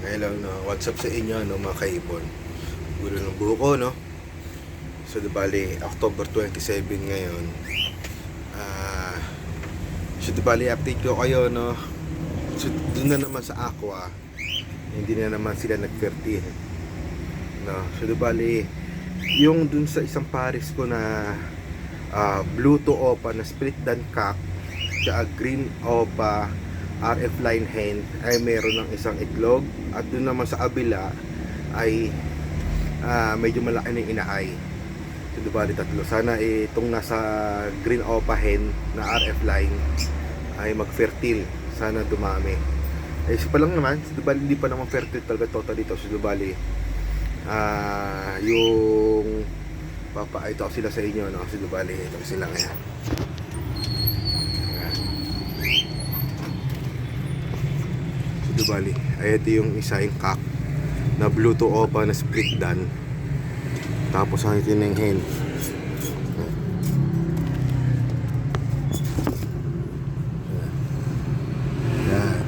Hello, no? What's up sa inyo, no, mga kaibon? Gulo ng buko, no? So, bali, October 27 ngayon. Ah, so, bali, update ko kayo, no? So, doon na naman sa Aqua, hindi na naman sila nag-fertile, no? So, bali, yung dun sa isang pares ko na blue to opa na split dan cock, at green opa RF line hen ay meron ng isang itlog, at dun naman sa kabila ay medyo malaki na yung inaay. So, bali tatlo. Sana itong nasa green opa hen na RF line ay mag-fertile. Sana dumami. So pa lang naman, so, bali hindi pa naman fertile talaga total dito. So, bali yung papaito sila sa inyo, no? So, bali ito sila ngayon. Bali, ay ito yung isa yung cock na blue to opa na split dan. Tapos ang ito yung hen. Yan.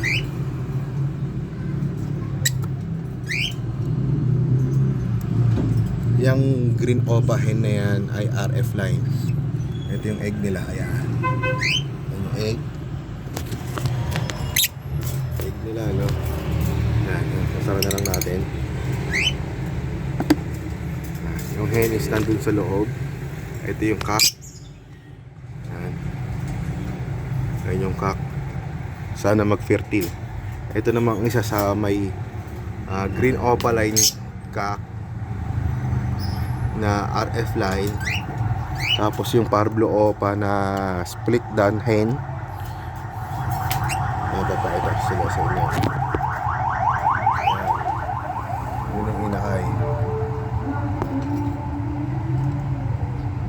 Yung green opa hen na yan ay RF line. Ito yung egg nila. Ayan. Yung egg nila, no? Yan, sasara na lang natin. Yung hen is nandun sa loob. Ito yung cock. Yan. Yan yung cock. Sana mag-fertile. Ito naman ang isa sa may green opaline cock na RF line. Tapos yung parblo opa na split dan hen. Ito sila sa inyo. Yun ang inakay.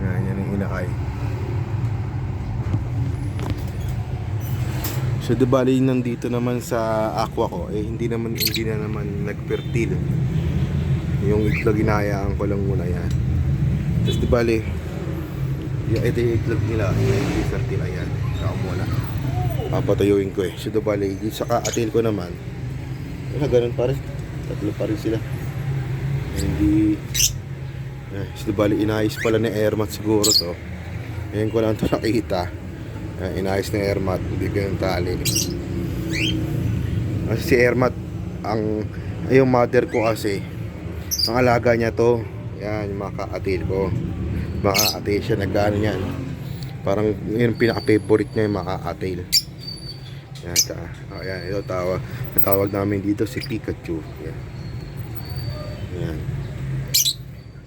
Yan ang inakay. So, bali nandito naman sa aqua ko, hindi na naman nag-fertile. Yung itlog inayaan ko lang muna yan. Tapos bali, ito yung itlog nila, yung fertile, ayan. Saka muna papatayuin ko So, bali, sa kaatil ko naman, ganun pa rin. Tatlo pa rin sila. Hindi. So, bali, inayos pala ni Airmat siguro to. Ngayon ko lang ito nakita. Inayos ni Airmat, hindi ko yung tali. Kasi si Airmat, yung mother ko kasi, ang alaga niya to. Yan, yung mga kaatil ko. Mga kaatil siya, nagano yan. Parang yung pinaka-favorite niya yung mga kaatil. Yan, ito tawag namin dito si Pikachu. Yan.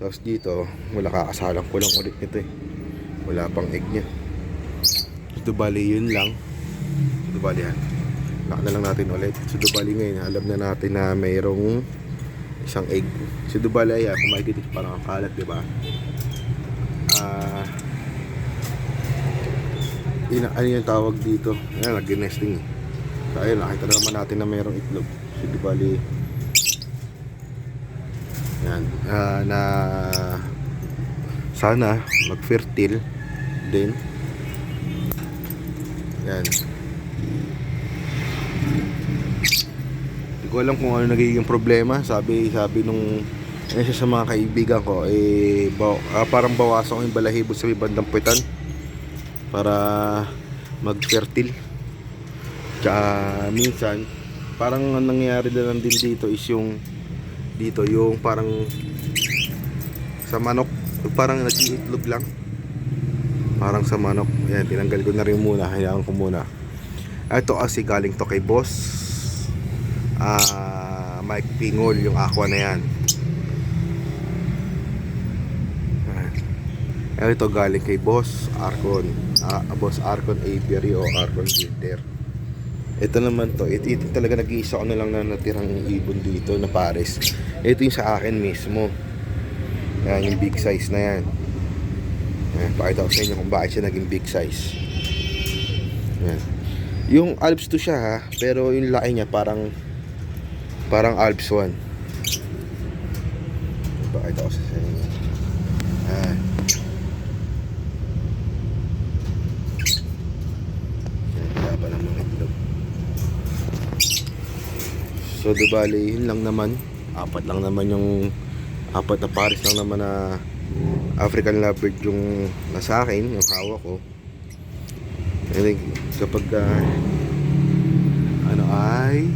Tapos dito, wala, kakasalang ko lang ulit nito wala pang egg niya. Ito bali yun lang. Ito bali yan. Lock na lang natin ulit. So bali ngayon, alam na natin na mayroong isang egg. So bali ayan, kung makikita parang ang kalat, diba? Ano yung tawag dito? Ayan, nag-nesting So ayun, nakita na naman natin na mayroong itlog. So bali yan, na sana mag-fertile din. Yan. Hindi ko alam kung ano nagiging problema. Sabi nung isa sa mga kaibigan ko, parang bawasan ko yung balahibo sa bandang puwitan para mag-fertile. Tsaka minsan parang ang nangyayari na lang din dito is yung parang sa manok, parang nag-iitlog lang parang sa manok. Ayan, tinanggal ko na rin muna, hayaan ko muna. Ito kasi galing to kay boss Mike Pingol, yung aqua na yan. Ito galing kay boss Arcon, boss Arcon Apiary o Arcon Builder. Ito naman to, ito talaga nag-iisa ko na lang na natirang ibon dito na pares. Ito yung sa akin mismo. Yan, yung big size na yan. Pakita ko sa inyo kung bakit siya naging big size. Yan. Yung Alps 2 siya ha, pero yung laki niya parang Alps 1. Pakita ko sa inyo. So di bali, yun lang naman. Apat na pares lang naman na African Lovebird yung nasa akin, yung hawak ko. I think kapag ano ay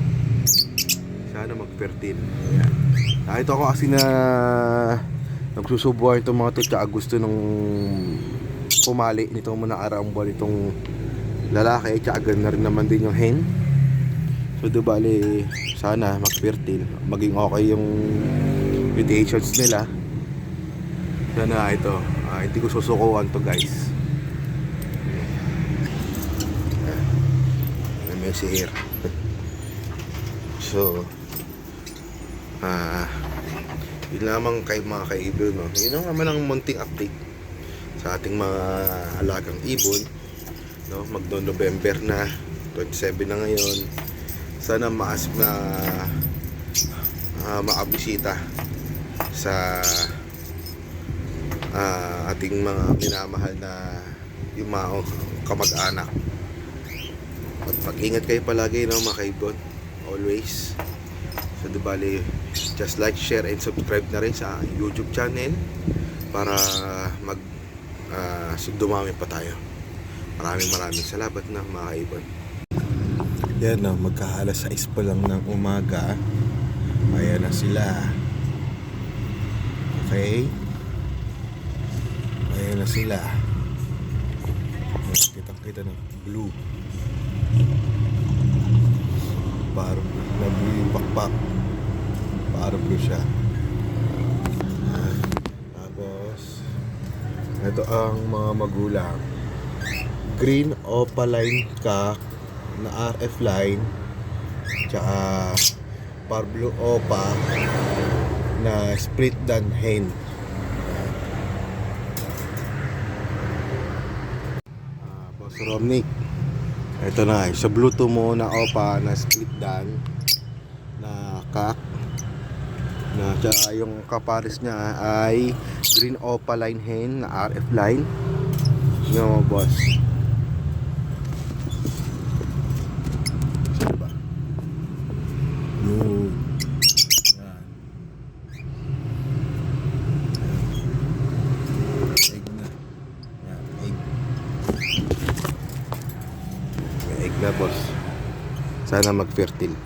sana mag-fertile. Ayan. Nakita ko kasi na nagsusubuhan itong mga to, tsaka gusto nung pumali nitong mga nakaraang buwan itong lalaki, tsaka ganda rin naman din yung hen. So di bali, sana mag-fertile, maging okay yung mutations nila. Sana ito, hindi ko susukuhan to guys. May sihir. So yun lamang kay mga kaibon, no? Yun lang naman ang munting update sa ating mga alagang ibon, no? November na, 27 na ngayon. Sana makabisita sa ating mga minamahal na yung mga kamag-anak. At mag-ingat kayo palagi, no, mga kaibon, always. So di bali, just like, share, and subscribe na rin sa YouTube channel para dumami pa tayo. Maraming salamat na, mga kaibon. Yan na, magka-alas 6 pa lang ng umaga. Ayan na sila. Okay? Ayan na sila. Kita na blue. Parang na-blue yung pakpak. Parang blue siya. Tapos ito ang mga magulang. Green opaline cock na RF line, tsaka Parblo opa na split dan hen. Boss Romnick, ito na sa Bluetooth mo na opa na split dan na cock, na tsaka yung kapares niya ay green opaline hen na RF line. No, boss. Egg na, boss. Sana mag-fertile.